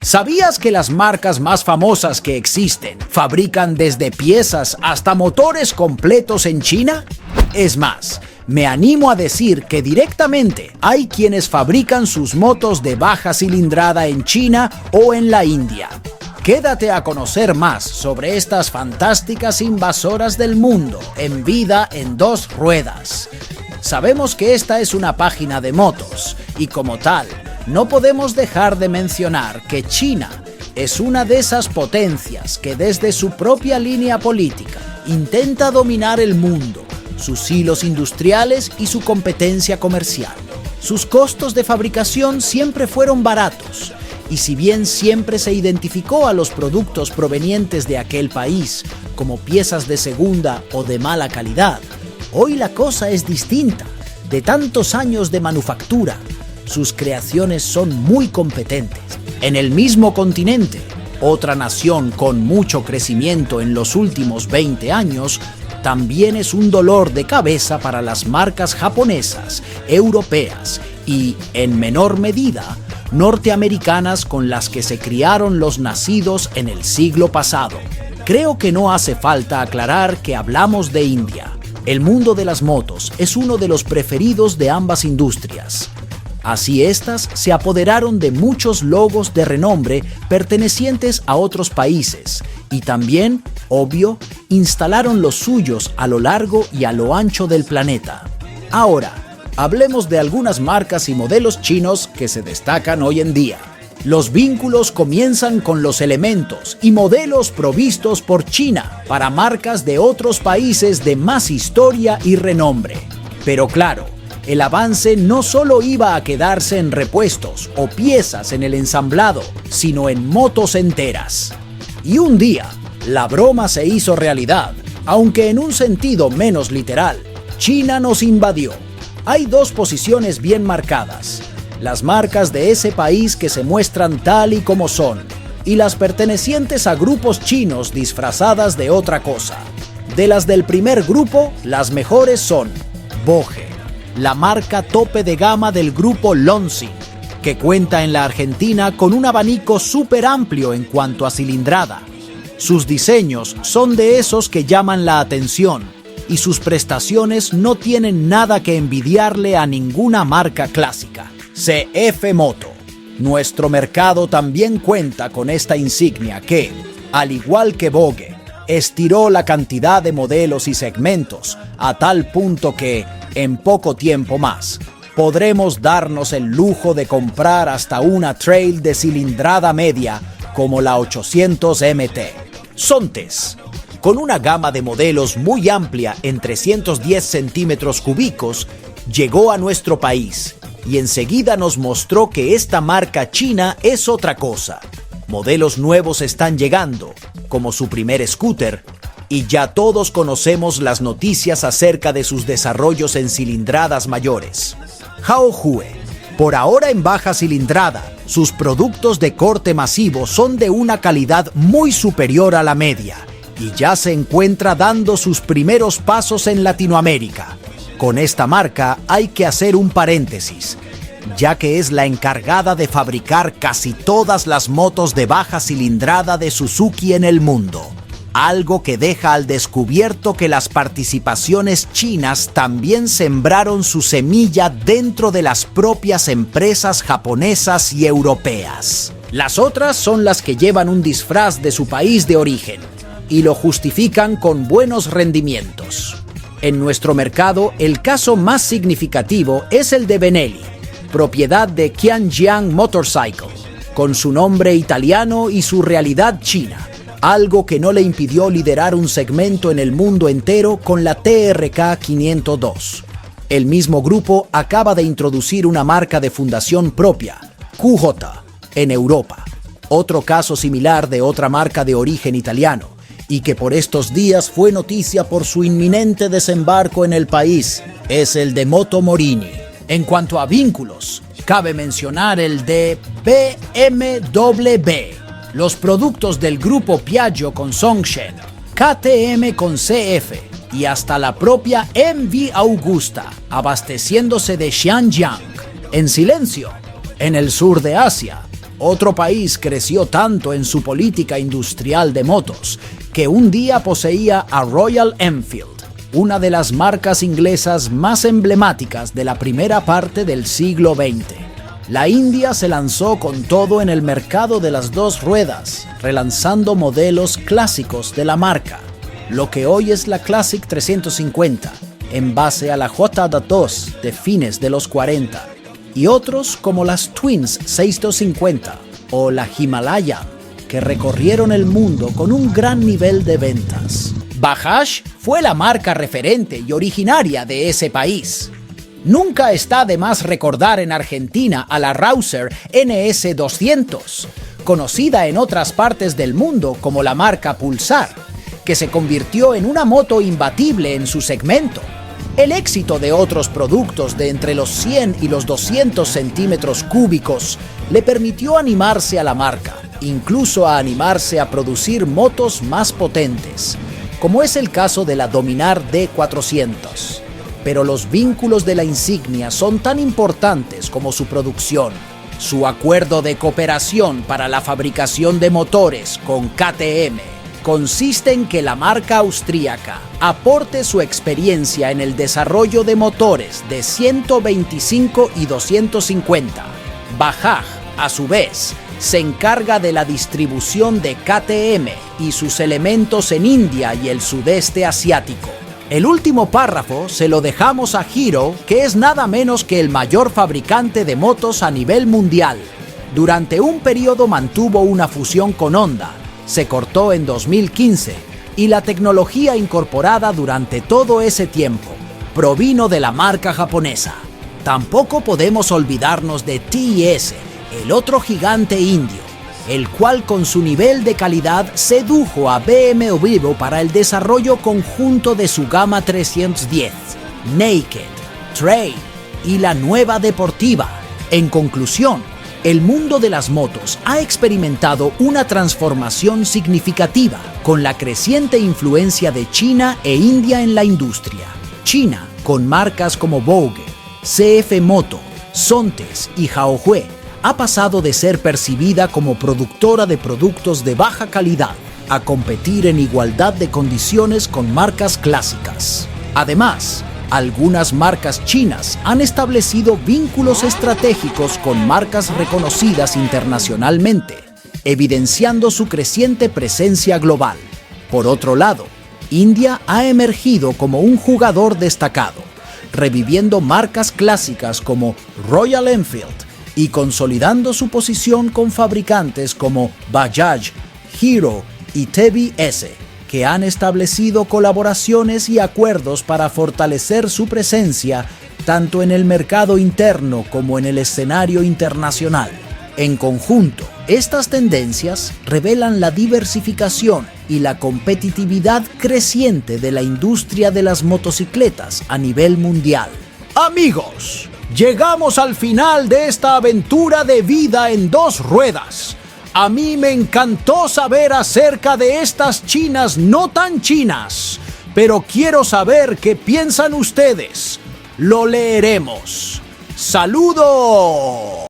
¿Sabías que las marcas más famosas que existen fabrican desde piezas hasta motores completos en China? Es más, me animo a decir que directamente hay quienes fabrican sus motos de baja cilindrada en China o en la India. Quédate a conocer más sobre estas fantásticas invasoras del mundo en vida en dos ruedas. Sabemos que esta es una página de motos y como tal, no podemos dejar de mencionar que China es una de esas potencias que desde su propia línea política intenta dominar el mundo, sus hilos industriales y su competencia comercial. Sus costos de fabricación siempre fueron baratos y si bien siempre se identificó a los productos provenientes de aquel país como piezas de segunda o de mala calidad, hoy la cosa es distinta. De tantos años de manufactura, sus creaciones son muy competentes. En el mismo continente, otra nación con mucho crecimiento en los últimos 20 años, también es un dolor de cabeza para las marcas japonesas, europeas y, en menor medida, norteamericanas con las que se criaron los nacidos en el siglo pasado. Creo que no hace falta aclarar que hablamos de India. El mundo de las motos es uno de los preferidos de ambas industrias. Así estas se apoderaron de muchos logos de renombre pertenecientes a otros países y también, obvio, instalaron los suyos a lo largo y a lo ancho del planeta. Ahora, hablemos de algunas marcas y modelos chinos que se destacan hoy en día. Los vínculos comienzan con los elementos y modelos provistos por China para marcas de otros países de más historia y renombre. Pero claro, el avance no solo iba a quedarse en repuestos o piezas en el ensamblado, sino en motos enteras. Y un día, la broma se hizo realidad, aunque en un sentido menos literal. China nos invadió. Hay dos posiciones bien marcadas: las marcas de ese país que se muestran tal y como son, y las pertenecientes a grupos chinos disfrazadas de otra cosa. De las del primer grupo, las mejores son Boge, la marca tope de gama del grupo Lonzi, que cuenta en la Argentina con un abanico súper amplio en cuanto a cilindrada. Sus diseños son de esos que llaman la atención y sus prestaciones no tienen nada que envidiarle a ninguna marca clásica. CF Moto. Nuestro mercado también cuenta con esta insignia que, al igual que Boge, estiró la cantidad de modelos y segmentos a tal punto que, en poco tiempo más, podremos darnos el lujo de comprar hasta una trail de cilindrada media como la 800 MT. Sontes, con una gama de modelos muy amplia en 310 centímetros cúbicos, llegó a nuestro país y enseguida nos mostró que esta marca china es otra cosa. Modelos nuevos están llegando, como su primer scooter, y ya todos conocemos las noticias acerca de sus desarrollos en cilindradas mayores. Haohue, por ahora en baja cilindrada, sus productos de corte masivo son de una calidad muy superior a la media y ya se encuentra dando sus primeros pasos en Latinoamérica. Con esta marca hay que hacer un paréntesis, ya que es la encargada de fabricar casi todas las motos de baja cilindrada de Suzuki en el mundo. Algo que deja al descubierto que las participaciones chinas también sembraron su semilla dentro de las propias empresas japonesas y europeas. Las otras son las que llevan un disfraz de su país de origen y lo justifican con buenos rendimientos. En nuestro mercado, el caso más significativo es el de Benelli, propiedad de Qianjiang Motorcycle, con su nombre italiano y su realidad china, algo que no le impidió liderar un segmento en el mundo entero con la TRK 502. El mismo grupo acaba de introducir una marca de fundación propia, QJ, en Europa. Otro caso similar de otra marca de origen italiano, y que por estos días fue noticia por su inminente desembarco en el país, es el de Moto Morini. En cuanto a vínculos, cabe mencionar el de BMW, los productos del grupo Piaggio con Songshen, KTM con CF y hasta la propia MV Augusta, abasteciéndose de Xinjiang. En silencio, en el sur de Asia, Otro país creció tanto en su política industrial de motos que un día poseía a Royal Enfield, una de las marcas inglesas más emblemáticas de la primera parte del siglo XX. La India se lanzó con todo en el mercado de las dos ruedas, relanzando modelos clásicos de la marca, lo que hoy es la Classic 350, en base a la J2 de fines de los 40, y otros como las Twins 650 o la Himalayan, que recorrieron el mundo con un gran nivel de ventas. Bajaj fue la marca referente y originaria de ese país. Nunca está de más recordar en Argentina a la Rouser NS200, conocida en otras partes del mundo como la marca Pulsar, que se convirtió en una moto imbatible en su segmento. El éxito de otros productos de entre los 100 y los 200 centímetros cúbicos le permitió animarse a la marca, incluso a animarse a producir motos más potentes, como es el caso de la Dominar D400. Pero los vínculos de la insignia son tan importantes como su producción. Su acuerdo de cooperación para la fabricación de motores con KTM consiste en que la marca austríaca aporte su experiencia en el desarrollo de motores de 125 y 250. Bajaj, a su vez, se encarga de la distribución de KTM y sus elementos en India y el sudeste asiático. El último párrafo se lo dejamos a Hero, que es nada menos que el mayor fabricante de motos a nivel mundial. Durante un periodo mantuvo una fusión con Honda, se cortó en 2015 y la tecnología incorporada durante todo ese tiempo provino de la marca japonesa. Tampoco podemos olvidarnos de TIS, el otro gigante indio, el cual con su nivel de calidad sedujo a BMW para el desarrollo conjunto de su gama 310, Naked, Trail y la nueva deportiva. En conclusión, el mundo de las motos ha experimentado una transformación significativa con la creciente influencia de China e India en la industria. China, con marcas como Vogue, CF Moto, Sontes y Haohui, ha pasado de ser percibida como productora de productos de baja calidad a competir en igualdad de condiciones con marcas clásicas. Además, algunas marcas chinas han establecido vínculos estratégicos con marcas reconocidas internacionalmente, evidenciando su creciente presencia global. Por otro lado, India ha emergido como un jugador destacado, reviviendo marcas clásicas como Royal Enfield y consolidando su posición con fabricantes como Bajaj, Hero y TVS, que han establecido colaboraciones y acuerdos para fortalecer su presencia tanto en el mercado interno como en el escenario internacional. En conjunto, estas tendencias revelan la diversificación y la competitividad creciente de la industria de las motocicletas a nivel mundial. Amigos, llegamos al final de esta aventura de vida en dos ruedas. A mí me encantó saber acerca de estas chinas no tan chinas, pero quiero saber qué piensan ustedes. Lo leeremos. ¡Saludos!